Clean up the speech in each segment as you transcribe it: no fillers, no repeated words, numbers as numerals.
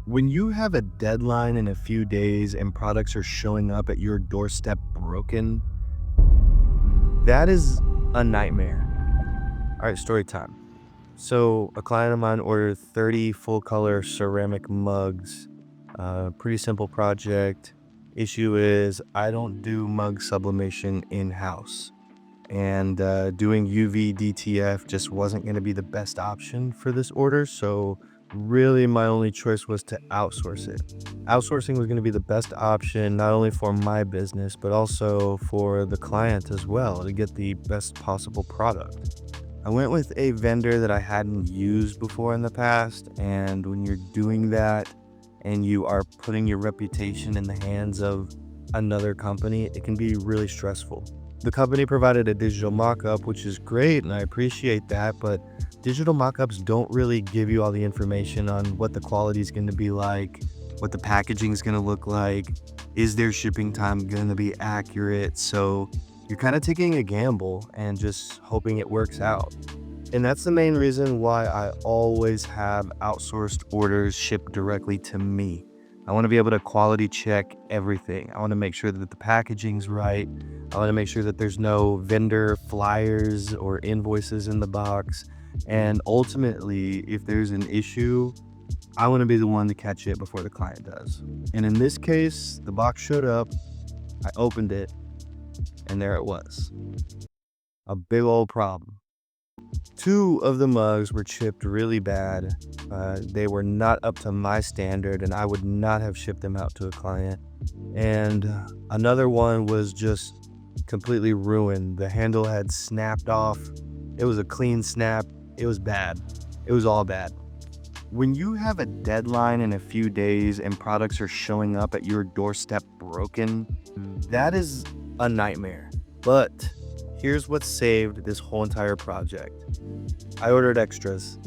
When you have a deadline in a few days and products are showing up at your doorstep broken, that is a nightmare. All right, story time. So a client of mine ordered 30 full color ceramic mugs. Pretty simple project. Issue is I don't do mug sublimation in-house. And doing UV DTF just wasn't going to be the best option for this order. So really my only choice was to outsource it. Outsourcing was going to be the best option, not only for my business, but also for the client as well, to get the best possible product. I went with a vendor that I hadn't used before in the past. And when you're doing that and you are putting your reputation in the hands of another company, it can be really stressful. The company provided a digital mock-up, which is great, and I appreciate that, but digital mock-ups don't really give you all the information on what the quality is going to be like, what the packaging is going to look like, is their shipping time going to be accurate. So you're kind of taking a gamble and just hoping it works out. And that's the main reason why I always have outsourced orders shipped directly to me. I want to be able to quality check everything. I want to make sure that the packaging's right. I want to make sure that there's no vendor flyers or invoices in the box. And ultimately, if there's an issue, I want to be the one to catch it before the client does. And in this case, the box showed up, I opened it, and there it was. A big old problem. 2 of the mugs were chipped really bad. They were not up to my standard, and I would not have shipped them out to a client. And another one was just completely ruined. The handle had snapped off. It was a clean snap. It was bad. It was all bad. When you have a deadline in a few days and products are showing up at your doorstep broken, that is a nightmare. But here's what saved this whole entire project. I ordered extras.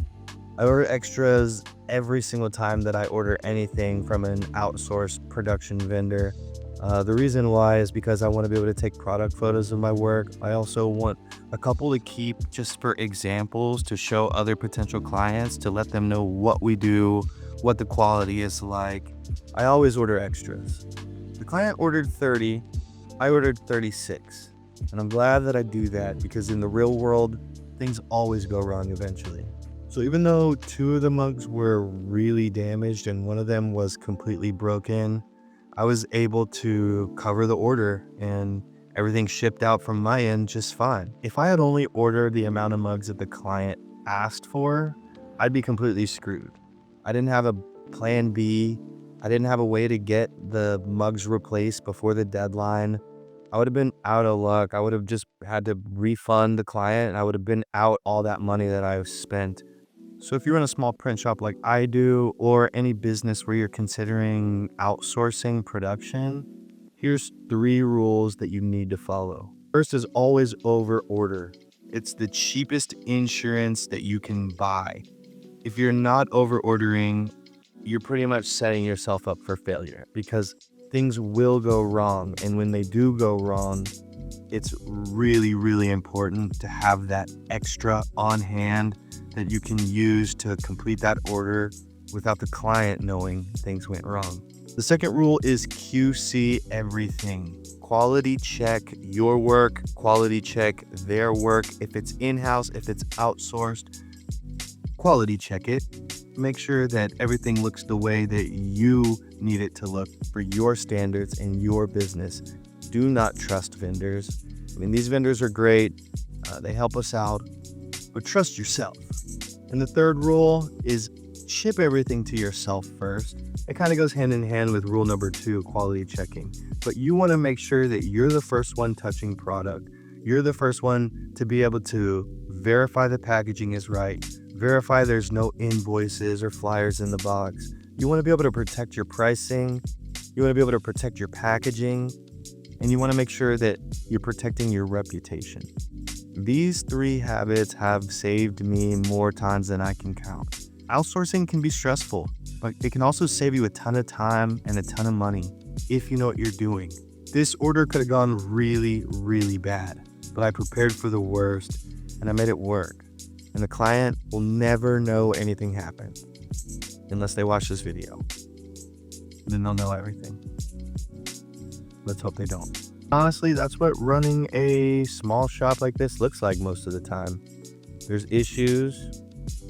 I order extras every single time that I order anything from an outsourced production vendor. The reason why is because I want to be able to take product photos of my work. I also want a couple to keep just for examples to show other potential clients, to let them know what we do, what the quality is like. I always order extras. The client ordered 30, I ordered 36. And I'm glad that I do that, because in the real world, things always go wrong eventually. So even though 2 of the mugs were really damaged and one of them was completely broken, I was able to cover the order and everything shipped out from my end just fine. If I had only ordered the amount of mugs that the client asked for, I'd be completely screwed. I didn't have a plan B. I didn't have a way to get the mugs replaced before the deadline. I would have been out of luck. I would have just had to refund the client, and I would have been out all that money that I spent. So if you run a small print shop like I do, or any business where you're considering outsourcing production, here's 3 rules that you need to follow. First is always over order. It's the cheapest insurance that you can buy. If you're not over ordering, you're pretty much setting yourself up for failure, because things will go wrong. And when they do go wrong, it's really, really important to have that extra on hand that you can use to complete that order without the client knowing things went wrong. The second rule is QC everything. Quality check your work, quality check their work. If it's in-house, if it's outsourced, quality check it. Make sure that everything looks the way that you need it to look for your standards and your business. Do not trust vendors. I mean, these vendors are great. They help us out, but trust yourself. And the third rule is ship everything to yourself first. It kind of goes hand in hand with rule number 2, quality checking. But you want to make sure that you're the first one touching product. You're the first one to be able to verify the packaging is right, verify there's no invoices or flyers in the box. You want to be able to protect your pricing. You want to be able to protect your packaging. And you want to make sure that you're protecting your reputation. These 3 habits have saved me more times than I can count. Outsourcing can be stressful, but it can also save you a ton of time and a ton of money if you know what you're doing. This order could have gone really, really bad, but I prepared for the worst and I made it work. And the client will never know anything happened unless they watch this video. then they'll know everything. Let's hope they don't. Honestly, that's what running a small shop like this looks like most of the time. There's issues.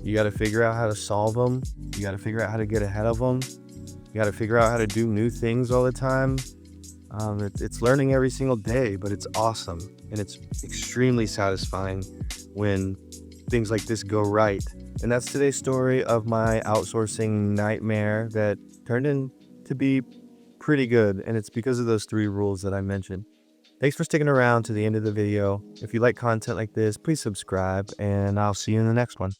You got to figure out how to solve them. You got to figure out how to get ahead of them. You got to figure out how to do new things all the time. It's learning every single day, but it's awesome. And it's extremely satisfying when things like this go right. And that's today's story of my outsourcing nightmare that turned into be pretty good. And it's because of those 3 rules that I mentioned. Thanks for sticking around to the end of the video. If you like content like this, please subscribe, and I'll see you in the next one.